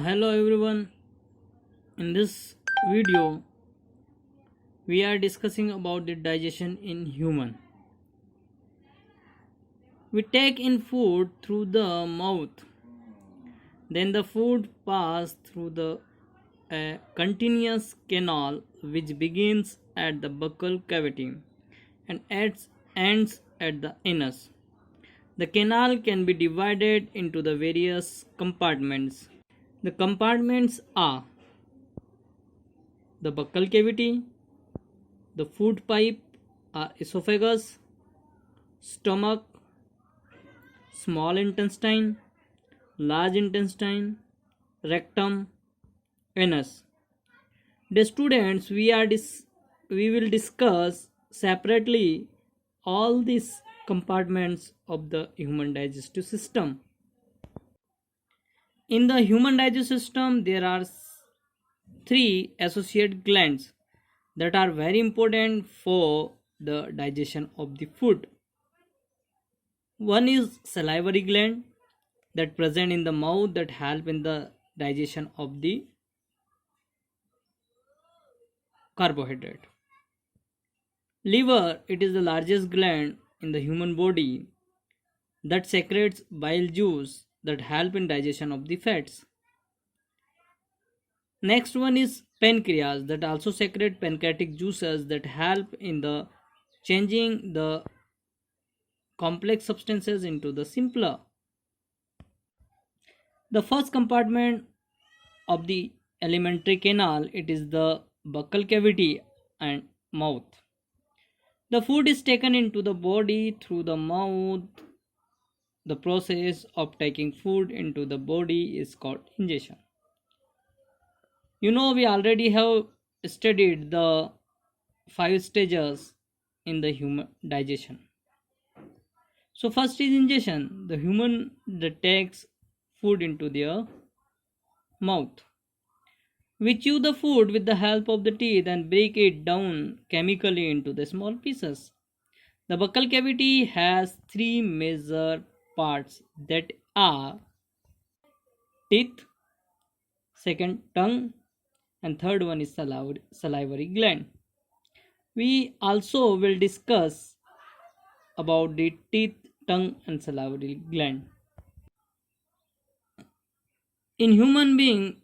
Hello everyone. In this video, we are discussing about the digestion in human. We take in food through the mouth, then the food passes through the continuous canal which begins at the buccal cavity and ends at the anus. The canal can be divided into the various compartments. The compartments are the buccal cavity, the food pipe are esophagus, stomach, small intestine, large intestine, rectum, anus. The students, we will discuss separately all these compartments of the human digestive system. In the human digestive system, there are three associate glands that are very important for the digestion of the food. One is salivary gland that present in the mouth that help in the digestion of the carbohydrate. Liver, it is the largest gland in the human body that secretes bile juice that help in digestion of the fats. Next one is pancreas that also secrete pancreatic juices that help in the changing the complex substances into the simpler. The first compartment of the alimentary canal, it is the buccal cavity and mouth. The food is taken into the body through the mouth. The process of taking food into the body is called ingestion. We already have studied the five stages in the human digestion. So first is ingestion. The human that takes food into their mouth. We chew the food with the help of the teeth and break it down chemically into the small pieces. The buccal cavity has three major parts that are teeth, second tongue, and third one is salivary gland. We also will discuss about the teeth, tongue, and salivary gland. In human being,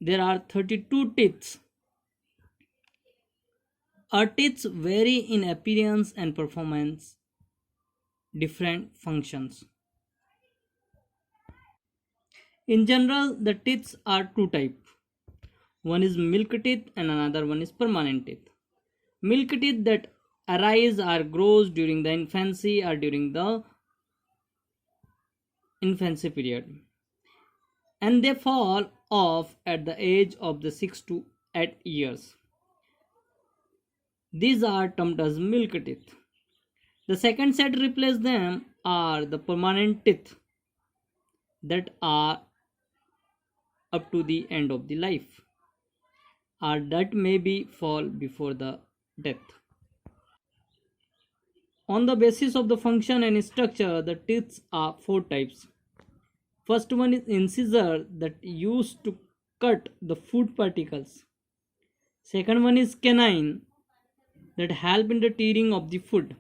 there are 32 teeth. Our teeth vary in appearance and performance different functions. In general, the teeth are two types. One is milk teeth and another one is permanent teeth. Milk teeth that arise or grows during the infancy or during the infancy period, and they fall off at the age of the 6 to 8 years. These are termed as milk teeth. The second set replace them are the permanent teeth that are up to the end of the life, or that may be fall before the death. On the basis of the function and structure, the teeth are four types. First one is incisor that used to cut the food particles. Second one is canine that help in the tearing of the food.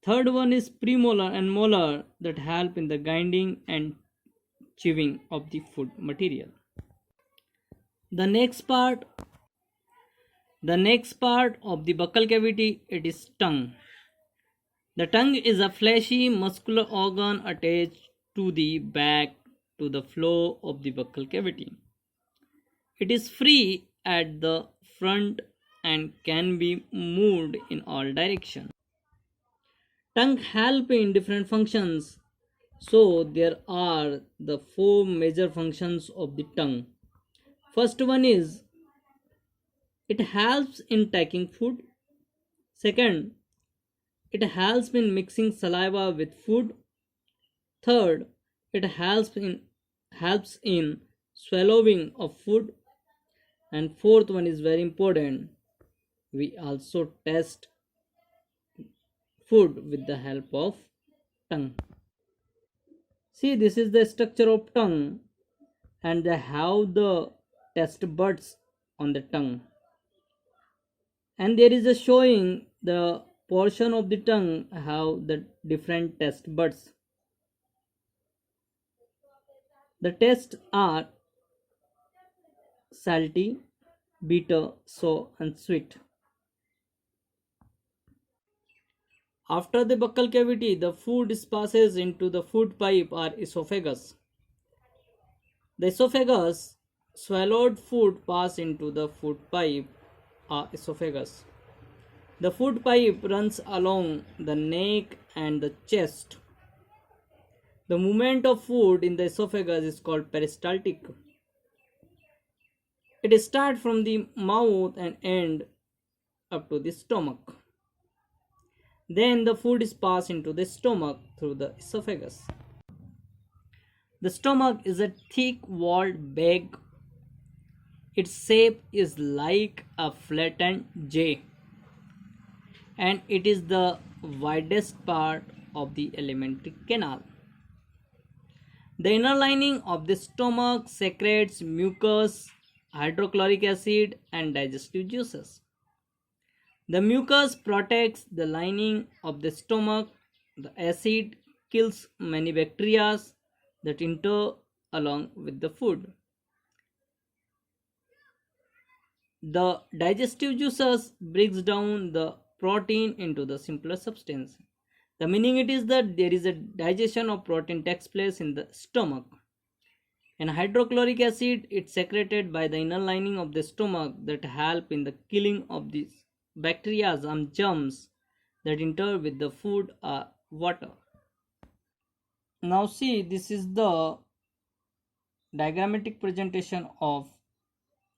Third one is premolar and molar that help in the grinding and chewing of the food material. The next part of the buccal cavity, it is tongue. The tongue is a fleshy muscular organ attached to the back to the floor of the buccal cavity. It is free at the front and can be moved in all directions. Tongue help in different functions. So there are the four major functions of the tongue. First one is it helps in taking food. Second, it helps in mixing saliva with food. Third, it helps in swallowing of food. And fourth one is very important. We also taste food with the help of tongue. See, this is the structure of tongue. and they have the taste buds on the tongue. And there is a showing the portion of the tongue have the different taste buds. The tastes are salty, bitter, sour, and sweet. After the buccal cavity, the food passes into the food pipe or esophagus. The esophagus swallowed food pass into the food pipe or esophagus. The food pipe runs along the neck and the chest. The movement of food in the esophagus is called peristaltic. It starts from the mouth and end up to the stomach. Then the food is passed into the stomach through the esophagus. The stomach is a thick walled bag. Its shape is like a flattened J, and it is the widest part of the alimentary canal. The inner lining of the stomach secretes mucus, hydrochloric acid, and digestive juices. The mucus protects the lining of the stomach. The acid kills many bacteria that enter along with the food. The digestive juices breaks down the protein into the simpler substance. The meaning it is that there is a digestion of protein takes place in the stomach. And hydrochloric acid is secreted by the inner lining of the stomach that help in the killing of these bacteria and germs that enter with the food or water. Now see, this is the diagrammatic presentation of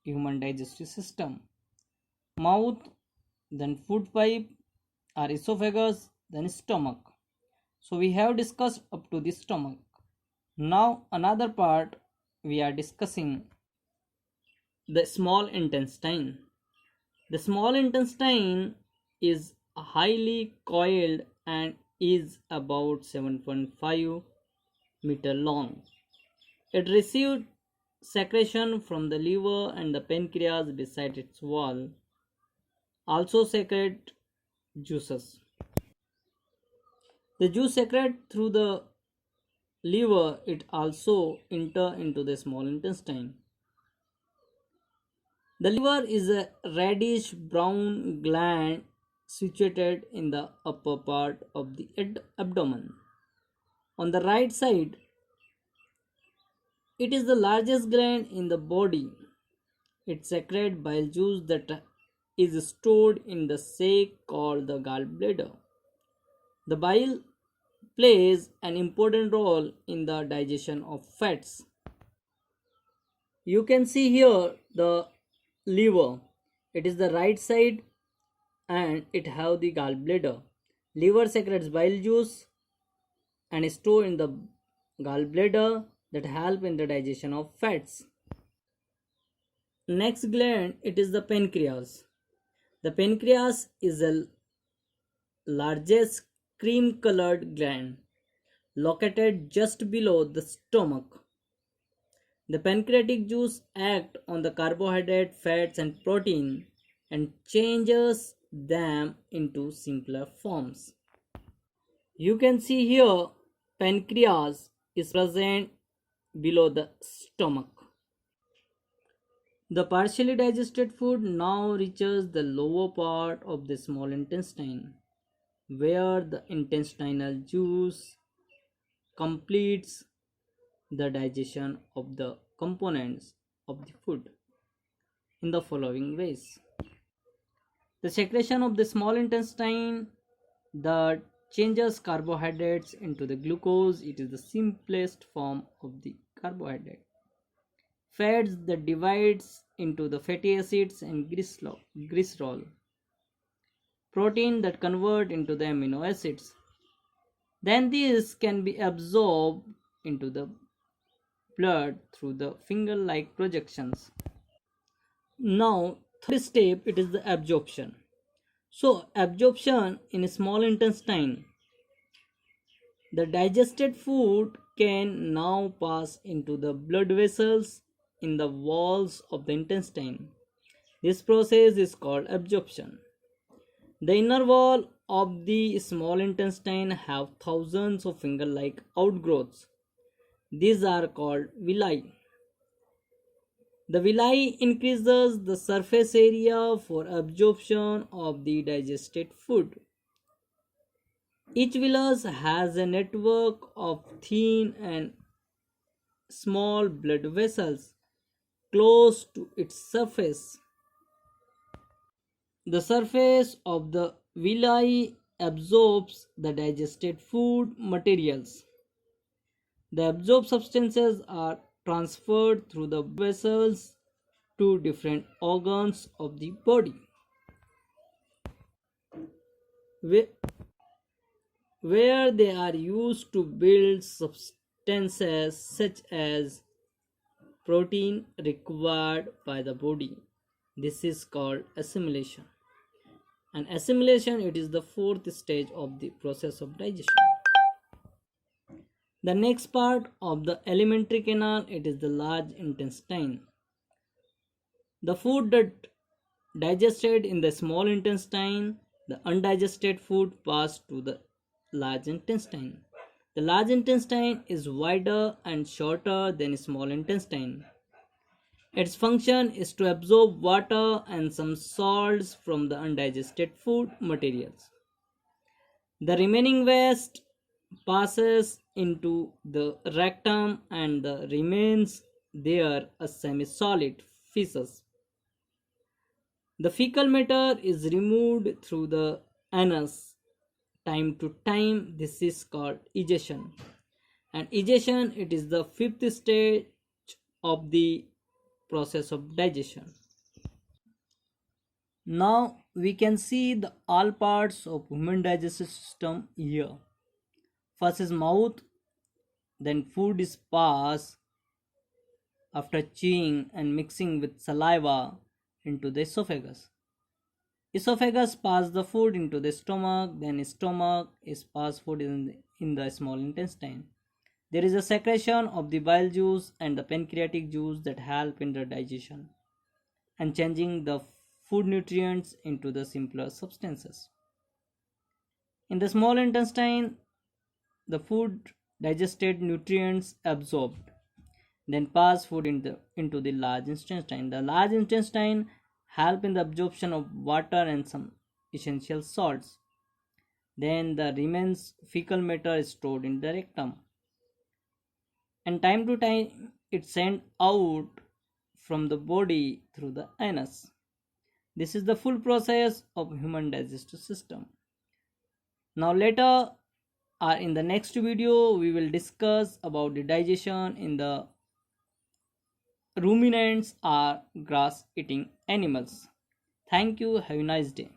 human digestive system. Mouth, then food pipe or esophagus, then stomach. So we have discussed up to the stomach. Now another part we are discussing the small intestine. The small intestine is highly coiled and is about 7.5 meter long. It received secretion from the liver and the pancreas beside its wall. Also secrete juices. The juice secreted through the liver, it also enter into the small intestine. The liver is a reddish brown gland situated in the upper part of the abdomen. On the right side, it is the largest gland in the body. It secretes bile juice that is stored in the sac called the gallbladder. The bile plays an important role in the digestion of fats. You can see here the liver. It is the right side and it have the gallbladder. Liver secretes bile juice and is stored in the gallbladder that help in the digestion of fats. Next gland, it is the pancreas. The pancreas is the largest cream colored gland located just below the stomach. The pancreatic juice acts on the carbohydrate, fats and protein and changes them into simpler forms. You can see here pancreas is present below the stomach. The partially digested food now reaches the lower part of the small intestine, where the intestinal juice completes the digestion of the components of the food in the following ways. The secretion of the small intestine that changes carbohydrates into the glucose. It is the simplest form of the carbohydrate. Fats that divides into the fatty acids and glycerol. Protein that convert into the amino acids. Then these can be absorbed into the blood through the finger-like projections. Now, third step, it is the absorption. So, absorption in a small intestine. The digested food can now pass into the blood vessels in the walls of the intestine. This process is called absorption. The inner wall of the small intestine have thousands of finger-like outgrowths. These are called villi. The villi increases the surface area for absorption of the digested food. Each villus has a network of thin and small blood vessels close to its surface. The surface of the villi absorbs the digested food materials. The absorbed substances are transferred through the vessels to different organs of the body, where they are used to build substances such as protein required by the body. This is called assimilation. And assimilation, it is the fourth stage of the process of digestion. The next part of the alimentary canal, it is the large intestine. The food that digested in the small intestine, the undigested food passed to the large intestine. The large intestine is wider and shorter than small intestine. Its function is to absorb water and some salts from the undigested food materials. The remaining waste passes into the rectum and remains there a semi-solid feces. The fecal matter is removed through the anus. Time to time, this is called egestion. And egestion, it is the fifth stage of the process of digestion. Now we can see the all parts of human digestive system here. First is mouth, then food is passed after chewing and mixing with saliva into the esophagus. Esophagus passes the food into the stomach, then stomach is passed food in the small intestine. There is a secretion of the bile juice and the pancreatic juice that help in the digestion and changing the food nutrients into the simpler substances. In the small intestine, the food digested nutrients absorbed, then pass food into the large intestine. The large intestine help in the absorption of water and some essential salts. Then the remains fecal matter is stored in the rectum. And time to time it's sent out from the body through the anus. This is the full process of human digestive system. Now later or in the next video we will discuss about the digestion in the ruminants or grass eating animals. Thank you. Have a nice day.